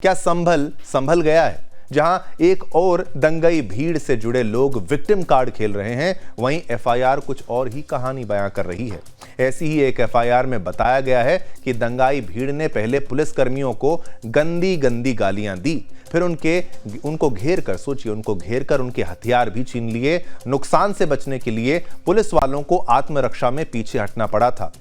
क्या संभल संभल गया है? जहां एक और दंगई भीड़ से जुड़े लोग विक्टिम कार्ड खेल रहे हैं, वहीं एफआईआर कुछ और ही कहानी बयां कर रही है। ऐसी ही एक एफआईआर में बताया गया है कि दंगाई भीड़ ने पहले पुलिसकर्मियों को गंदी गंदी गालियां दी, फिर उनको घेर कर उनके हथियार भी छीन लिए। नुकसान से बचने के लिए पुलिस वालों को आत्मरक्षा में पीछे हटना पड़ा था।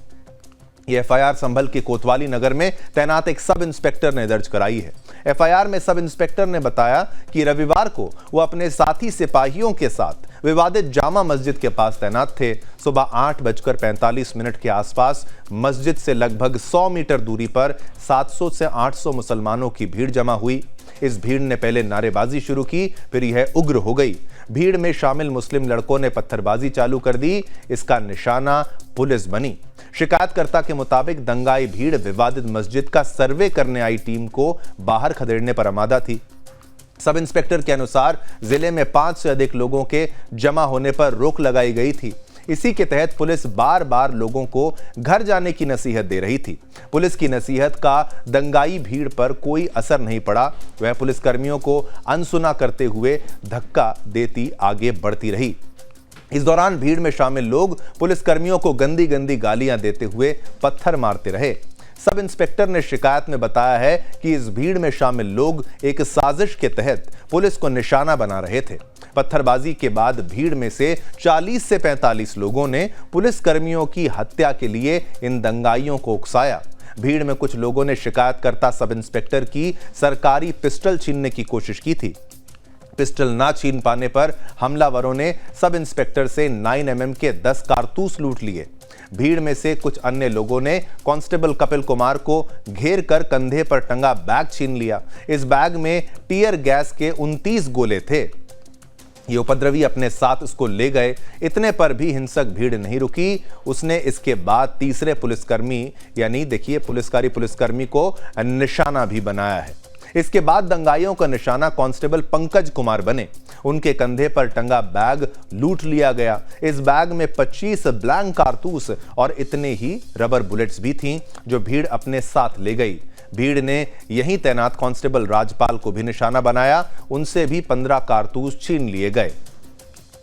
ये एफआईआर संभल के कोतवाली नगर में तैनात एक सब इंस्पेक्टर ने दर्ज कराई है। एफआईआर में सब इंस्पेक्टर ने बताया कि रविवार को वो अपने साथी सिपाहियों के साथ विवादित जामा मस्जिद के पास तैनात थे। सुबह 8:45 के आसपास मस्जिद से लगभग 100 मीटर दूरी पर 700 से 800 मुसलमानों की भीड़ जमा हुई। इस भीड़ ने पहले नारेबाजी शुरू की, फिर यह उग्र हो गई। भीड़ में शामिल मुस्लिम लड़कों ने पत्थरबाजी चालू कर दी। इसका निशाना पुलिस बनी। शिकायतकर्ता के मुताबिक दंगाई भीड़ विवादित मस्जिद का सर्वे करने आई टीम को बाहर खदेड़ने पर आमादा थी। सब इंस्पेक्टर के अनुसार जिले में 5 से अधिक लोगों के जमा होने पर रोक लगाई गई थी। इसी के तहत पुलिस बार बार लोगों को घर जाने की नसीहत दे रही थी। पुलिस की नसीहत का दंगाई भीड़ पर कोई असर नहीं पड़ा। वह पुलिसकर्मियों को अनसुना करते हुए धक्का देती आगे बढ़ती रही। इस दौरान भीड़ में शामिल लोग पुलिसकर्मियों को गंदी गंदी गालियां देते हुए पत्थर मारते रहे। सब इंस्पेक्टर ने शिकायत में बताया है कि इस भीड़ में शामिल लोग एक साजिश के तहत पुलिस को निशाना बना रहे थे। पत्थरबाजी के बाद भीड़ में से 40 से 45 लोगों ने पुलिसकर्मियों की हत्या के लिए इन दंगाइयों को उकसाया। भीड़ में कुछ लोगों ने शिकायतकर्ता सब इंस्पेक्टर की सरकारी पिस्टल छीनने की कोशिश की थी। पिस्टल ना छीन पाने पर हमलावरों ने सब इंस्पेक्टर से 9mm के 10 कारतूस लूट लिए। भीड़ में से कुछ अन्य लोगों ने कांस्टेबल कपिल कुमार को घेर कर कंधे पर टंगा बैग छीन लिया। इस बैग में टीयर गैस के 29 गोले थे। ये उपद्रवी अपने साथ उसको ले गए। इतने पर भी हिंसक भीड़ नहीं रुकी। उसने इसके बाद तीसरे पुलिसकर्मी पुलिसकर्मी को निशाना भी बनाया है। इसके बाद दंगाइयों का निशाना कांस्टेबल पंकज कुमार बने। उनके कंधे पर टंगा बैग लूट लिया गया। इस बैग में 25 ब्लैंक कारतूस और इतने ही रबर बुलेट्स भी थीं, जो भीड़ अपने साथ ले गई। भीड़ ने यहीं तैनात कांस्टेबल राजपाल को भी निशाना बनाया। उनसे भी 15 कारतूस छीन लिए गए।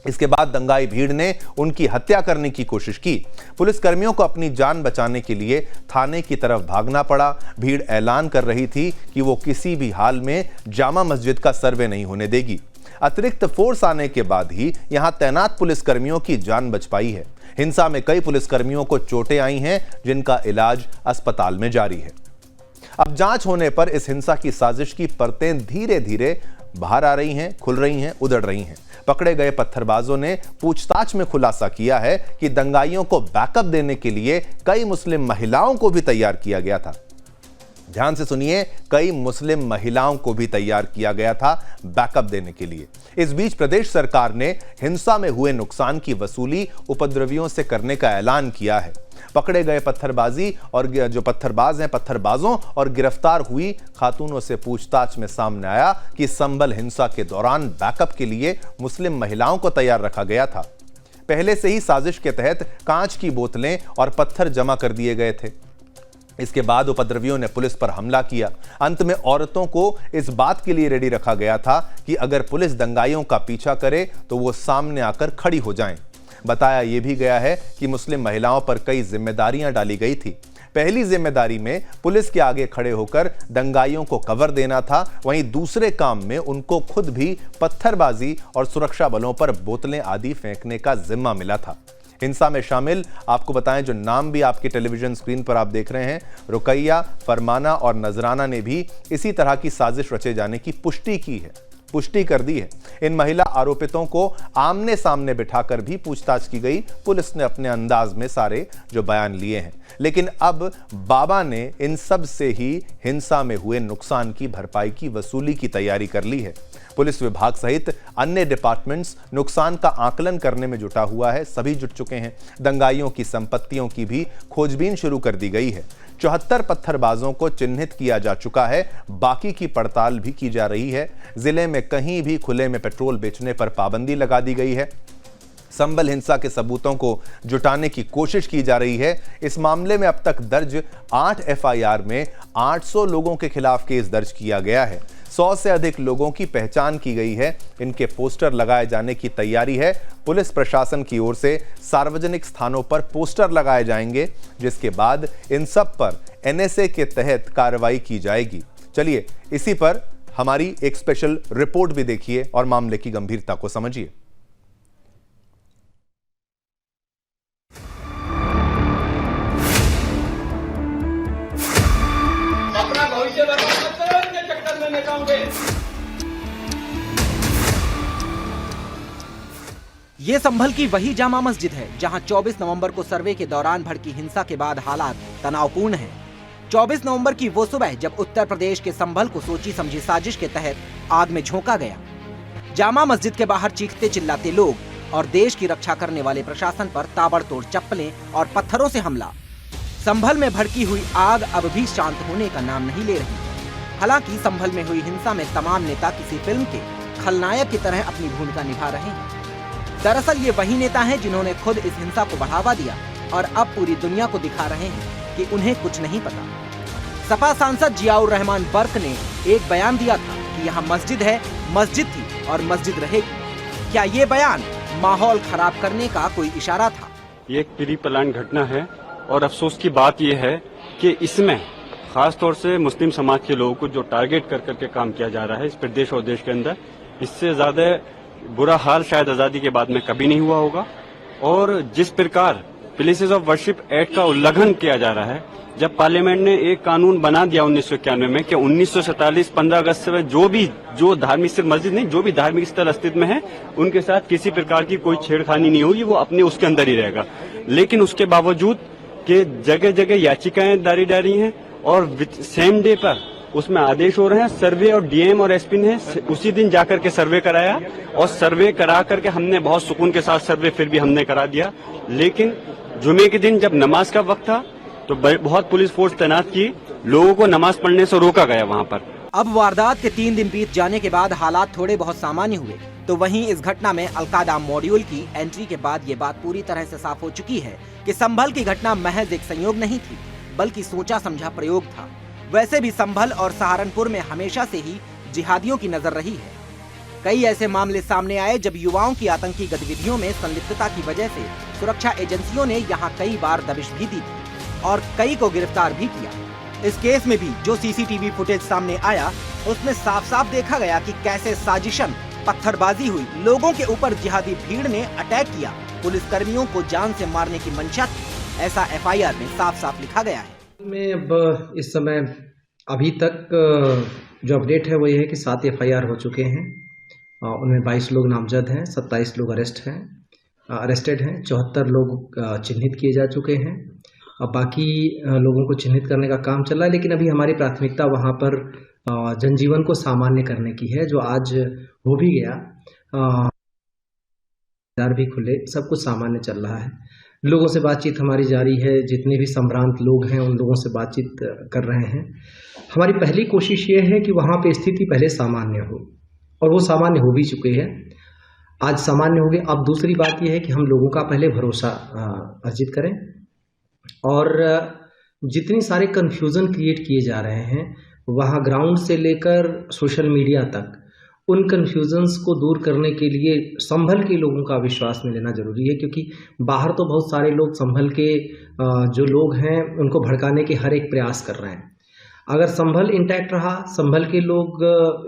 इसके बाद दंगाई भीड़ ने उनकी हत्या करने की कोशिश की। पुलिसकर्मियों को अपनी जान बचाने के लिए थाने की तरफ भागना पड़ा। भीड़ ऐलान कर रही थी कि वो किसी भी हाल में जामा मस्जिद का सर्वे नहीं होने देगी। अतिरिक्त फोर्स आने के बाद ही यहां तैनात पुलिसकर्मियों की जान बच पाई है। हिंसा में कई पुलिसकर्मियों को चोटें आई हैं, जिनका इलाज अस्पताल में जारी है। अब जांच होने पर इस हिंसा की साजिश की परतें धीरे धीरे बाहर आ रही हैं, खुल रही हैं, उधड़ रही हैं। पकड़े गए पत्थरबाजों ने पूछताछ में खुलासा किया है कि दंगाइयों को बैकअप देने के लिए कई मुस्लिम महिलाओं को भी तैयार किया गया था। ध्यान से सुनिए, कई मुस्लिम महिलाओं को भी तैयार किया गया था बैकअप देने के लिए। इस बीच प्रदेश सरकार ने हिंसा में हुए नुकसान की वसूली उपद्रवियों से करने का ऐलान किया है। पकड़े गए पत्थरबाजों और गिरफ्तार हुई खातूनों से पूछताछ में सामने आया कि संभल हिंसा के दौरान बैकअप के लिए मुस्लिम महिलाओं को तैयार रखा गया था। पहले से ही साजिश के तहत कांच की बोतलें और पत्थर जमा कर दिए गए थे। इसके बाद उपद्रवियों ने पुलिस पर हमला किया। अंत में औरतों को इस बात के लिए रेडी रखा गया था कि अगर पुलिस दंगाइयों का पीछा करे तो वो सामने आकर खड़ी हो जाएं। बताया यह भी गया है कि मुस्लिम महिलाओं पर कई जिम्मेदारियां डाली गई थी। पहली जिम्मेदारी में पुलिस के आगे खड़े होकर दंगाइयों को कवर देना था। वहीं दूसरे काम में उनको खुद भी पत्थरबाजी और सुरक्षा बलों पर बोतलें आदि फेंकने का जिम्मा मिला था। हिंसा में शामिल आपको बताएं, जो नाम भी आपके टेलीविजन स्क्रीन पर आप देख रहे हैं, रुकैया, फरमाना और नजराना ने भी इसी तरह की साजिश रचे जाने की पुष्टि कर दी है। इन महिला आरोपितों को आमने सामने बिठाकर भी पूछताछ की गई। पुलिस ने अपने अंदाज में सारे जो बयान लिए हैं, लेकिन अब बाबा ने इन सब से ही हिंसा में हुए नुकसान की भरपाई की वसूली की तैयारी कर ली है। पुलिस विभाग सहित अन्य डिपार्टमेंट्स नुकसान का आकलन करने में जुटा हुआ है। सभी जुट चुके हैं। दंगाइयों की संपत्तियों की भी खोजबीन शुरू कर दी गई है। 74 पत्थरबाजों को चिन्हित किया जा चुका है। बाकी की पड़ताल भी की जा रही है। जिले में कहीं भी खुले में पेट्रोल बेचने पर पाबंदी लगा दी गई है। संभल हिंसा के सबूतों को जुटाने की कोशिश की जा रही है। इस मामले में अब तक दर्ज 8 एफआईआर में 800 लोगों के खिलाफ केस दर्ज किया गया है। 100 से अधिक लोगों की पहचान की गई है। इनके पोस्टर लगाए जाने की तैयारी है। पुलिस प्रशासन की ओर से सार्वजनिक स्थानों पर पोस्टर लगाए जाएंगे, जिसके बाद इन सब पर एनएसए के तहत कार्रवाई की जाएगी। चलिए इसी पर हमारी एक स्पेशल रिपोर्ट भी देखिए और मामले की गंभीरता को समझिए। अपना भविष्य बर्बाद करो इनके चक्कर में नेताओं के। ये संभल की वही जामा मस्जिद है जहां 24 नवंबर को सर्वे के दौरान भड़की हिंसा के बाद हालात तनावपूर्ण हैं। 24 नवंबर की वो सुबह जब उत्तर प्रदेश के संभल को सोची समझी साजिश के तहत आग में झोंका गया। जामा मस्जिद के बाहर चीखते चिल्लाते लोग और देश की रक्षा करने वाले प्रशासन पर ताबड़तोड़ चप्पलें और पत्थरों से हमला। संभल में भड़की हुई आग अब भी शांत होने का नाम नहीं ले रही। हालांकि संभल में हुई हिंसा में तमाम नेता किसी फिल्म के खलनायक की तरह अपनी भूमिका निभा रहे हैं। दरअसल ये वही नेता हैं जिन्होंने खुद इस हिंसा को बढ़ावा दिया और अब पूरी दुनिया को दिखा रहे हैं कि उन्हें कुछ नहीं पता। सपा सांसद जियाउर रहमान बर्क ने एक बयान दिया था कि यहाँ मस्जिद है, मस्जिद थी और मस्जिद रहेगी। क्या ये बयान माहौल खराब करने का कोई इशारा था? ये एक प्री प्लान घटना है और अफसोस की बात यह है कि इसमें खास तौर से मुस्लिम समाज के लोगों को जो टारगेट कर करके काम किया जा रहा है इस प्रदेश और देश के अंदर, इससे ज्यादा बुरा हाल शायद आजादी के बाद में कभी नहीं हुआ होगा। और जिस प्रकार प्लेसेस ऑफ वर्शिप एक्ट का उल्लंघन किया जा रहा है, जब पार्लियामेंट ने एक कानून बना दिया 1991 में कि 1947 15 अगस्त से जो धार्मिक सिर्फ मस्जिद नहीं, जो भी धार्मिक स्थल अस्तित्व में है उनके साथ किसी प्रकार की कोई छेड़खानी नहीं होगी, वो अपने उसके अंदर ही रहेगा। लेकिन उसके बावजूद कि जगह जगह याचिकाएं दारी डाली हैं और सेम डे पर उसमें आदेश हो रहे हैं। सर्वे और डीएम और एसपी ने उसी दिन जाकर के सर्वे कराया और सर्वे करा करके हमने बहुत सुकून के साथ सर्वे फिर भी हमने करा दिया। लेकिन जुमे के दिन जब नमाज का वक्त था तो बहुत पुलिस फोर्स तैनात की, लोगों को नमाज पढ़ने से रोका गया वहाँ पर। अब वारदात के 3 दिन बीत जाने के बाद हालात थोड़े बहुत सामान्य हुए, तो वहीं इस घटना में अल-कायदा मॉड्यूल की एंट्री के बाद ये बात पूरी तरह से साफ हो चुकी है कि संभल की घटना महज एक संयोग नहीं थी, बल्कि सोचा समझा प्रयोग था। वैसे भी संभल और सहारनपुर में हमेशा से ही जिहादियों की नजर रही है। कई ऐसे मामले सामने आए जब युवाओं की आतंकी गतिविधियों में संलिप्तता की वजह से सुरक्षा एजेंसियों ने यहाँ कई बार दबिश भी दी थी और कई को गिरफ्तार भी किया। इस केस में भी जो सीसीटीवी फुटेज सामने आया उसमें साफ साफ देखा गया कि कैसे साजिशन पत्थरबाजी हुई, लोगों के ऊपर जिहादी भीड़ ने अटैक किया, पुलिस कर्मियों को जान से मारने की मंशा थी, ऐसा एफआईआर में साफ साफ लिखा गया है। में अब इस समय अभी तक जो अपडेट है वो ये है कि 7 एफआईआर हो चुके हैं। उनमें 22 लोग नामजद हैं, 27 लोग अरेस्टेड हैं, 74 लोग चिन्हित किए जा चुके हैं। अब बाकी लोगों को चिन्हित करने का काम चल रहा है, लेकिन अभी हमारी प्राथमिकता वहाँ पर जनजीवन को सामान्य करने की है, जो आज हो भी गया। बाजार भी खुले, सब कुछ सामान्य चल रहा है। लोगों से बातचीत हमारी जारी है, जितने भी संभ्रांत लोग हैं उन लोगों से बातचीत कर रहे हैं। हमारी पहली कोशिश ये है कि वहाँ पे स्थिति पहले सामान्य हो, और वो सामान्य हो भी चुके हैं, आज सामान्य हो गए। अब दूसरी बात यह है कि हम लोगों का पहले भरोसा अर्जित करें, और जितनी सारे कन्फ्यूज़न क्रिएट किए जा रहे हैं वहाँ ग्राउंड से लेकर सोशल मीडिया तक, उन कन्फ्यूजन्स को दूर करने के लिए संभल के लोगों का विश्वास में लेना जरूरी है, क्योंकि बाहर तो बहुत सारे लोग संभल के जो लोग हैं उनको भड़काने के हर एक प्रयास कर रहे हैं। अगर संभल इंटैक्ट रहा, संभल के लोग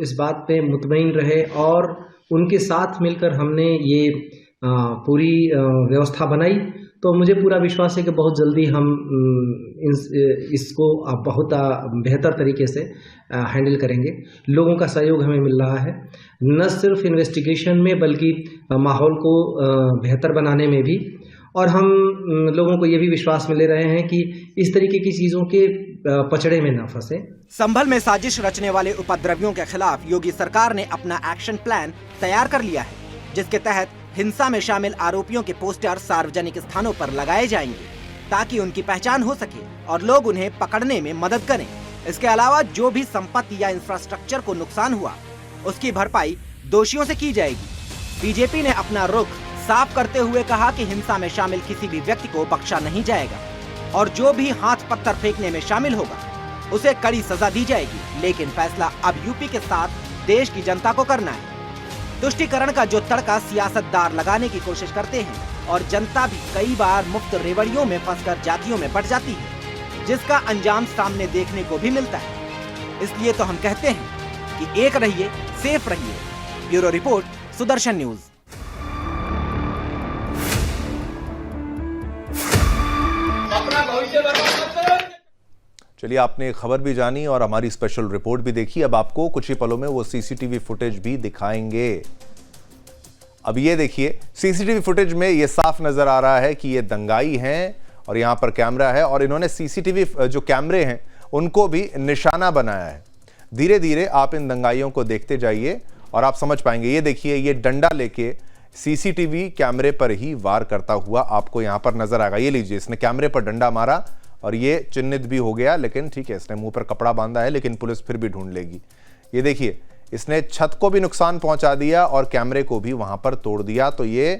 इस बात पे मुतमईन रहे और उनके साथ मिलकर हमने ये पूरी व्यवस्था बनाई, तो मुझे पूरा विश्वास है कि बहुत जल्दी हम इसको बहुत बेहतर तरीके से हैंडल करेंगे। लोगों का सहयोग हमें मिल रहा है, न सिर्फ इन्वेस्टिगेशन में बल्कि माहौल को बेहतर बनाने में भी, और हम लोगों को ये भी विश्वास में ले रहे हैं कि इस तरीके की चीज़ों के पचड़े में न फंसे। संभल में साजिश रचने वाले उपद्रवियों के खिलाफ योगी सरकार ने अपना एक्शन प्लान तैयार कर लिया है, जिसके तहत हिंसा में शामिल आरोपियों के पोस्टर सार्वजनिक स्थानों पर लगाए जाएंगे ताकि उनकी पहचान हो सके और लोग उन्हें पकड़ने में मदद करें। इसके अलावा जो भी संपत्ति या इंफ्रास्ट्रक्चर को नुकसान हुआ उसकी भरपाई दोषियों से की जाएगी। बीजेपी ने अपना रुख साफ करते हुए कहा कि हिंसा में शामिल किसी भी व्यक्ति को बख्शा नहीं जाएगा और जो भी हाथ पत्थर फेंकने में शामिल होगा उसे कड़ी सजा दी जाएगी। लेकिन फैसला अब यूपी के साथ देश की जनता को करना है। तुष्टीकरण का जो तड़का सियासतदार लगाने की कोशिश करते हैं और जनता भी कई बार मुफ्त रेवड़ियों में फंसकर जातियों में बढ़ जाती है, जिसका अंजाम सामने देखने को भी मिलता है। इसलिए तो हम कहते हैं कि एक रहिए, सेफ रहिए। Bureau report, Sudarshan news. अपना भविष्य बर्बाद मत करो। चलिए, आपने खबर भी जानी और हमारी स्पेशल रिपोर्ट भी देखी। अब आपको कुछ ही पलों में वो सीसीटीवी फुटेज भी दिखाएंगे। अब ये देखिए, सीसीटीवी फुटेज में ये साफ नजर आ रहा है कि ये दंगाई हैं और यहां पर कैमरा है और इन्होंने सीसीटीवी जो कैमरे हैं उनको भी निशाना बनाया है। धीरे धीरे आप इन दंगाइयों को देखते जाइए और आप समझ पाएंगे। ये देखिए, ये डंडा लेके सीसीटीवी कैमरे पर ही वार करता हुआ आपको यहां पर नजर आएगा। ये लीजिए, इसने कैमरे पर डंडा मारा और ये चिन्हित भी हो गया, लेकिन ठीक है, इसने मुंह पर कपड़ा बांधा है, लेकिन पुलिस फिर भी ढूंढ लेगी। ये देखिए, इसने छत को भी नुकसान पहुंचा दिया और कैमरे को भी वहां पर तोड़ दिया। तो ये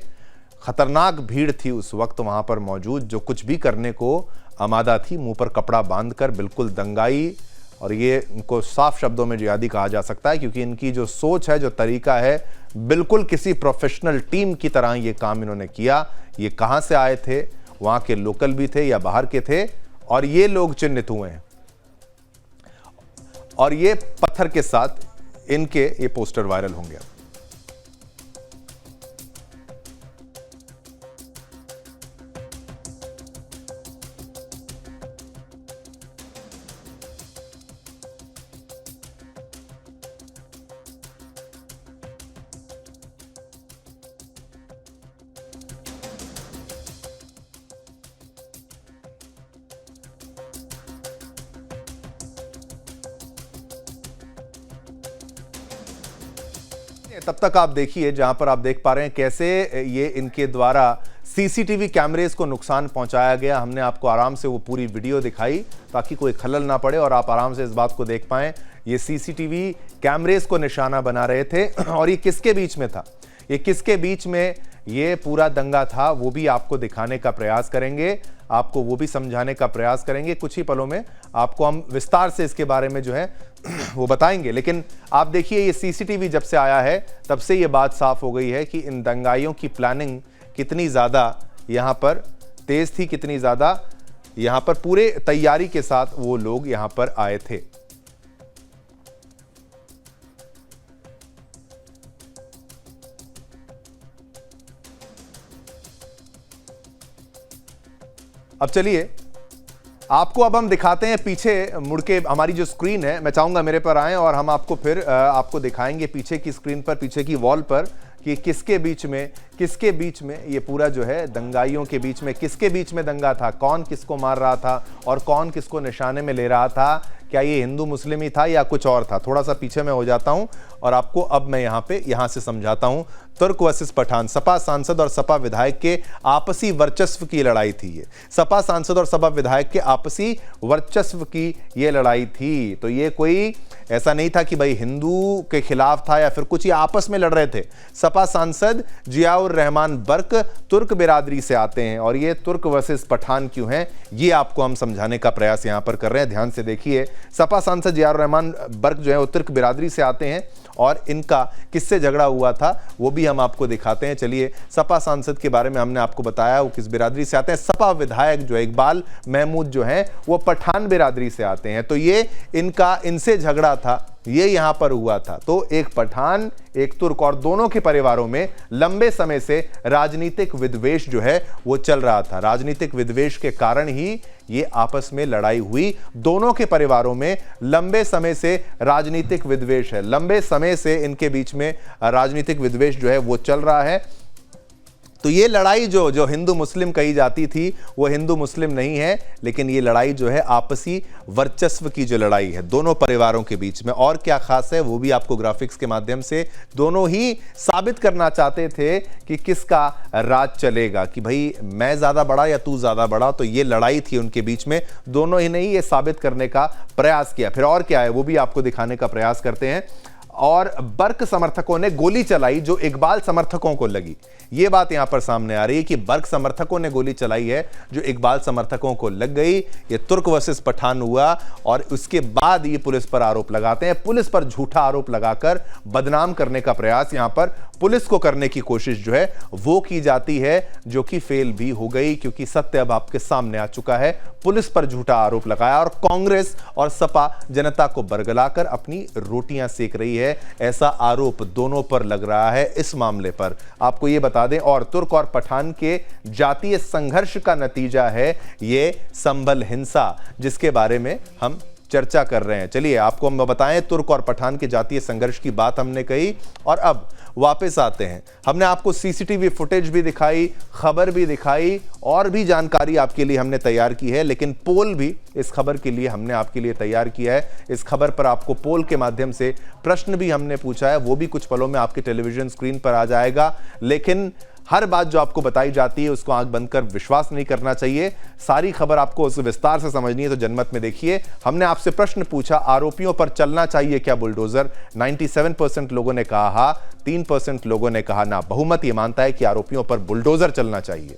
खतरनाक भीड़ थी उस वक्त वहां पर मौजूद, जो कुछ भी करने को आमादा थी, मुंह पर कपड़ा बांधकर बिल्कुल दंगाई। और ये इनको साफ शब्दों में जिहादी कहा जा सकता है, क्योंकि इनकी जो सोच है, जो तरीका है, बिल्कुल किसी प्रोफेशनल टीम की तरह ये काम इन्होंने किया। ये कहां से आए थे, वहां के लोकल भी थे या बाहर के थे, और ये लोग चिन्हित हुए हैं और ये पत्थर के साथ इनके ये पोस्टर वायरल होंगे। तब तक आप देखिए, जहां पर आप देख पा रहे हैं कैसे ये इनके द्वारा सीसीटीवी कैमरेज को नुकसान पहुंचाया गया। हमने आपको आराम से वो पूरी वीडियो दिखाई ताकि कोई खलल ना पड़े और आप आराम से इस बात को देख पाएं। ये सीसीटीवी कैमरेज को निशाना बना रहे थे और ये किसके बीच में था, ये किसके बीच में ये पूरा दंगा था, वो भी आपको दिखाने का प्रयास करेंगे, आपको वो भी समझाने का प्रयास करेंगे। कुछ ही पलों में आपको हम विस्तार से इसके बारे में जो है वो बताएंगे। लेकिन आप देखिए, ये सीसीटीवी जब से आया है तब से ये बात साफ हो गई है कि इन दंगाइयों की प्लानिंग कितनी ज़्यादा यहाँ पर तेज थी, कितनी ज़्यादा यहाँ पर पूरे तैयारी के साथ वो लोग यहाँ पर आए थे। अब चलिए, आपको अब हम दिखाते हैं पीछे मुड़ के। हमारी जो स्क्रीन है, मैं चाहूंगा मेरे पर आएं और हम आपको फिर आपको दिखाएंगे पीछे की स्क्रीन पर, पीछे की वॉल पर, कि किसके बीच में ये पूरा जो है दंगाइयों के बीच में, किसके बीच में दंगा था, कौन किसको मार रहा था और कौन किसको निशाने में ले रहा था। क्या ये हिंदू मुस्लिम ही था या कुछ और था। थोड़ा सा पीछे में हो जाता हूं और आपको अब मैं यहां से समझाता हूं। तुर्क वर्सेस पठान, सपा सांसद और सपा विधायक के आपसी वर्चस्व की लड़ाई थी। ये सपा सांसद और सपा विधायक के आपसी वर्चस्व की ये लड़ाई थी। तो ये कोई ऐसा नहीं था कि भाई हिंदू के खिलाफ था या फिर कुछ, ये आपस में लड़ रहे थे। सपा सांसद जियाउर रहमान बर्क तुर्क बिरादरी से आते हैं और ये तुर्क वर्सेस पठान क्यों हैं, ये आपको हम समझाने का प्रयास यहां पर कर रहे हैं। ध्यान से देखिए, सपा सांसद जियाउर रहमान बर्क जो है वो तुर्क बिरादरी से आते हैं और इनका किससे झगड़ा हुआ था वो भी हम आपको दिखाते हैं। चलिए, सपा सांसद के बारे में हमने आपको बताया वो किस बिरादरी से आते हैं। सपा विधायक जो इकबाल महमूद जो हैं वो पठान बिरादरी से आते हैं। तो ये इनसे झगड़ा था, ये यहां पर हुआ था। तो एक पठान एक तुर्क और दोनों के परिवारों में लंबे समय से राजनीतिक विद्वेष जो है वो चल रहा था। राजनीतिक विद्वेष के कारण ही ये आपस में लड़ाई हुई। दोनों के परिवारों में लंबे समय से राजनीतिक विद्वेष है, लंबे समय से इनके बीच में राजनीतिक विद्वेष जो है वो चल रहा है। तो ये लड़ाई जो हिंदू मुस्लिम कही जाती थी वो हिंदू मुस्लिम नहीं है, लेकिन ये लड़ाई जो है आपसी वर्चस्व की जो लड़ाई है दोनों परिवारों के बीच में। और क्या खास है वो भी आपको ग्राफिक्स के माध्यम से दोनों ही साबित करना चाहते थे कि किसका राज चलेगा, कि भाई मैं ज्यादा बड़ा या तू ज्यादा बड़ा। तो ये लड़ाई थी उनके बीच में, दोनों ही ने ये साबित करने का प्रयास किया। फिर और क्या है वो भी आपको दिखाने का प्रयास करते हैं। और बर्क समर्थकों ने गोली चलाई जो इकबाल समर्थकों को लगी। यह बात यहां पर सामने आ रही है कि बर्क समर्थकों ने गोली चलाई है जो इकबाल समर्थकों को लग गई। यह तुर्क वर्सेस पठान हुआ और उसके बाद ये पुलिस पर आरोप लगाते हैं। पुलिस पर झूठा आरोप लगाकर बदनाम करने का प्रयास यहां पर पुलिस को करने की कोशिश जो है वो की जाती है, जो कि फेल भी हो गई क्योंकि सत्य अब आपके सामने आ चुका है। पुलिस पर झूठा आरोप लगाया और कांग्रेस और सपा जनता को बरगलाकर अपनी रोटियां सेक रही है। ऐसा आरोप दोनों पर लग रहा है इस मामले पर। आपको यह बता दें, और तुर्क और पठान के जातीय संघर्ष का नतीजा है ये संभल हिंसा जिसके बारे में हम चर्चा कर रहे हैं। चलिए आपको हम बताएं, तुर्क और पठान के जातीय संघर्ष की बात हमने कही और अब वापस आते हैं। हमने आपको सीसीटीवी फुटेज भी दिखाई, खबर भी दिखाई और भी जानकारी आपके लिए हमने तैयार की है, लेकिन पोल भी इस खबर के लिए हमने आपके लिए तैयार किया है। इस खबर पर आपको पोल के माध्यम से प्रश्न भी हमने पूछा है, वो भी कुछ पलों में आपके टेलीविजन स्क्रीन पर आ जाएगा। लेकिन हर बात जो आपको बताई जाती है उसको आंख बंद कर विश्वास नहीं करना चाहिए। सारी खबर आपको उस विस्तार से समझनी है तो जनमत में देखिए। हमने आपसे प्रश्न पूछा, आरोपियों पर चलना चाहिए क्या बुलडोजर? 97% लोगों ने कहा हाँ, 3% लोगों ने कहा ना। बहुमत ये मानता है कि आरोपियों पर बुलडोजर चलना चाहिए।